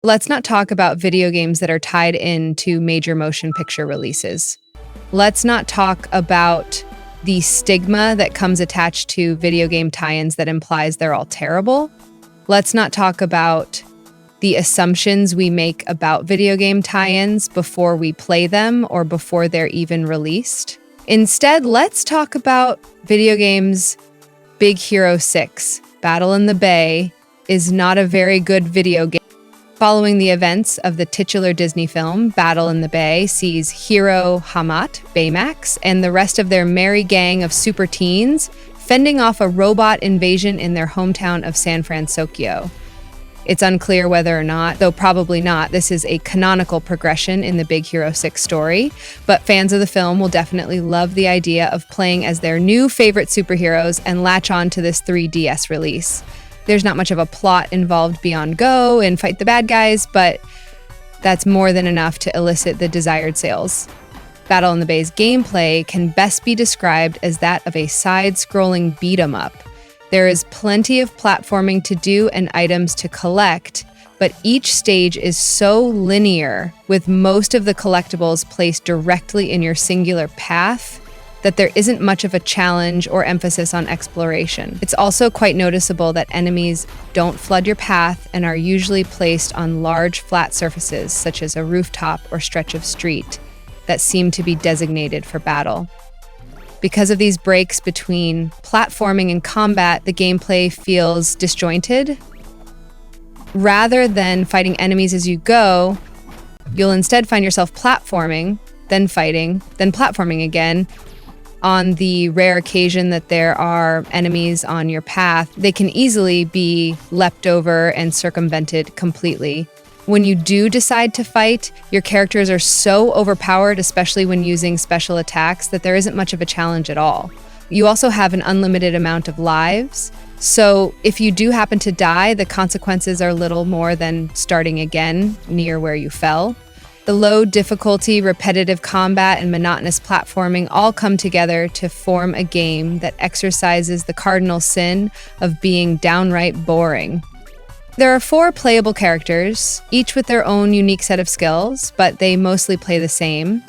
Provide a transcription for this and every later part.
Let's not talk about video games that are tied into major motion picture releases. Let's not talk about the stigma that comes attached to video game tie-ins that implies they're all terrible. Let's not talk about the assumptions we make about video game tie-ins before we play them or before they're even released. Instead, let's talk about video games Big Hero 6. Battle in the Bay is not a very good video game. Following the events of the titular Disney film, Battle in the Bay sees Hiro Hamada, Baymax, and the rest of their merry gang of super teens fending off a robot invasion in their hometown of San Fransokyo. It's unclear whether or not, though probably not, this is a canonical progression in the Big Hero 6 story, but fans of the film will definitely love the idea of playing as their new favorite superheroes and latch on to this 3DS release. There's not much of a plot involved beyond go and fight the bad guys, but that's more than enough to elicit the desired sales. Battle in the Bay's gameplay can best be described as that of a side-scrolling beat-em-up. There is plenty of platforming to do and items to collect, but each stage is so linear, with most of the collectibles placed directly in your singular path, that there isn't much of a challenge or emphasis on exploration. It's also quite noticeable that enemies don't flood your path and are usually placed on large flat surfaces, such as a rooftop or stretch of street, that seem to be designated for battle. Because of these breaks between platforming and combat, the gameplay feels disjointed. Rather than fighting enemies as you go, you'll instead find yourself platforming, then fighting, then platforming again. On the rare occasion that there are enemies on your path, they can easily be leapt over and circumvented completely. When you do decide to fight, your characters are so overpowered, especially when using special attacks, that there isn't much of a challenge at all. You also have an unlimited amount of lives, so if you do happen to die, the consequences are little more than starting again near where you fell. The low difficulty, repetitive combat, and monotonous platforming all come together to form a game that exercises the cardinal sin of being downright boring. There are 4 playable characters, each with their own unique set of skills, but they mostly play the same.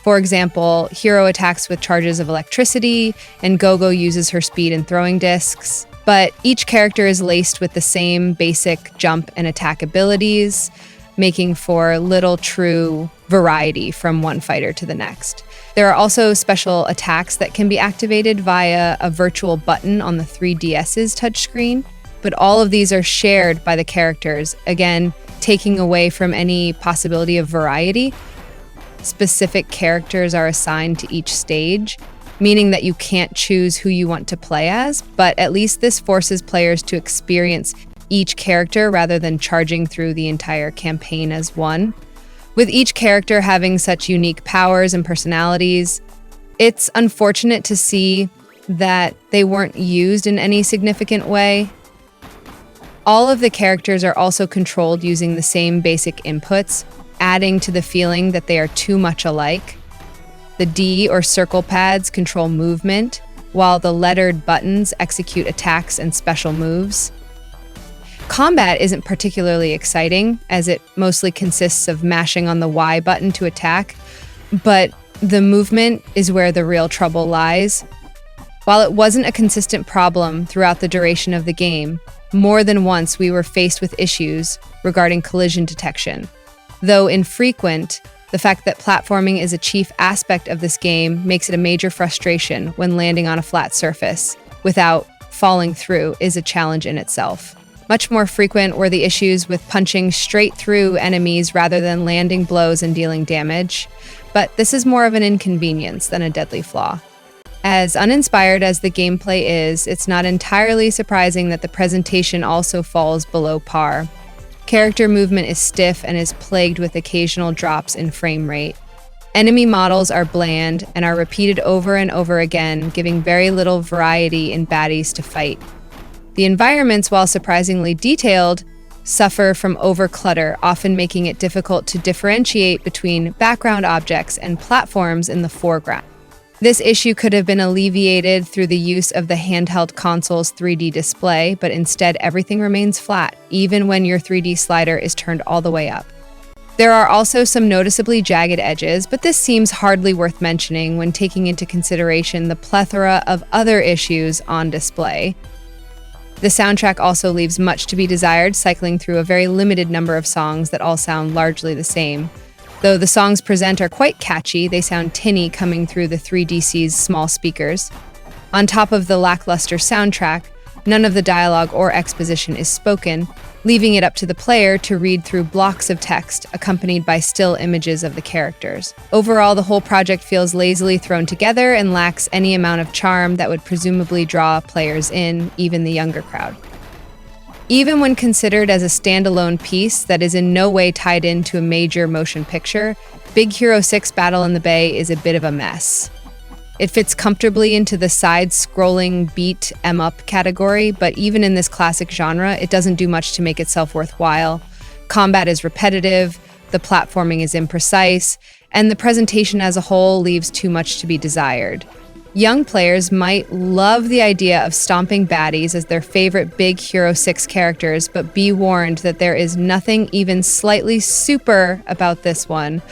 For example, Hiro attacks with charges of electricity, and GoGo uses her speed and throwing discs. But each character is laced with the same basic jump and attack abilities, making for little true variety from one fighter to the next. There are also special attacks that can be activated via a virtual button on the 3DS's touchscreen, but all of these are shared by the characters, again, taking away from any possibility of variety. Specific characters are assigned to each stage, meaning that you can't choose who you want to play as, but at least this forces players to experience each character rather than charging through the entire campaign as one. With each character having such unique powers and personalities, it's unfortunate to see that they weren't used in any significant way. All of the characters are also controlled using the same basic inputs, adding to the feeling that they are too much alike. The D or circle pads control movement, while the lettered buttons execute attacks and special moves. Combat isn't particularly exciting, as it mostly consists of mashing on the Y button to attack, but the movement is where the real trouble lies. While it wasn't a consistent problem throughout the duration of the game, more than once we were faced with issues regarding collision detection. Though infrequent, the fact that platforming is a chief aspect of this game makes it a major frustration when landing on a flat surface without falling through is a challenge in itself. Much more frequent were the issues with punching straight through enemies rather than landing blows and dealing damage, but this is more of an inconvenience than a deadly flaw. As uninspired as the gameplay is, it's not entirely surprising that the presentation also falls below par. Character movement is stiff and is plagued with occasional drops in frame rate. Enemy models are bland and are repeated over and over again, giving very little variety in baddies to fight. The environments, while surprisingly detailed, suffer from overclutter, often making it difficult to differentiate between background objects and platforms in the foreground. This issue could have been alleviated through the use of the handheld console's 3D display, but instead everything remains flat, even when your 3D slider is turned all the way up. There are also some noticeably jagged edges, but this seems hardly worth mentioning when taking into consideration the plethora of other issues on display. The soundtrack also leaves much to be desired, cycling through a very limited number of songs that all sound largely the same. Though the songs present are quite catchy, they sound tinny coming through the 3DC's small speakers. On top of the lackluster soundtrack, none of the dialogue or exposition is spoken, leaving it up to the player to read through blocks of text accompanied by still images of the characters. Overall, the whole project feels lazily thrown together and lacks any amount of charm that would presumably draw players in, even the younger crowd. Even when considered as a standalone piece that is in no way tied into a major motion picture, Big Hero 6 Battle in the Bay is a bit of a mess. It fits comfortably into the side-scrolling beat 'em up category, but even in this classic genre, it doesn't do much to make itself worthwhile. Combat is repetitive, the platforming is imprecise, and the presentation as a whole leaves too much to be desired. Young players might love the idea of stomping baddies as their favorite Big Hero 6 characters, but be warned that there is nothing even slightly super about this one.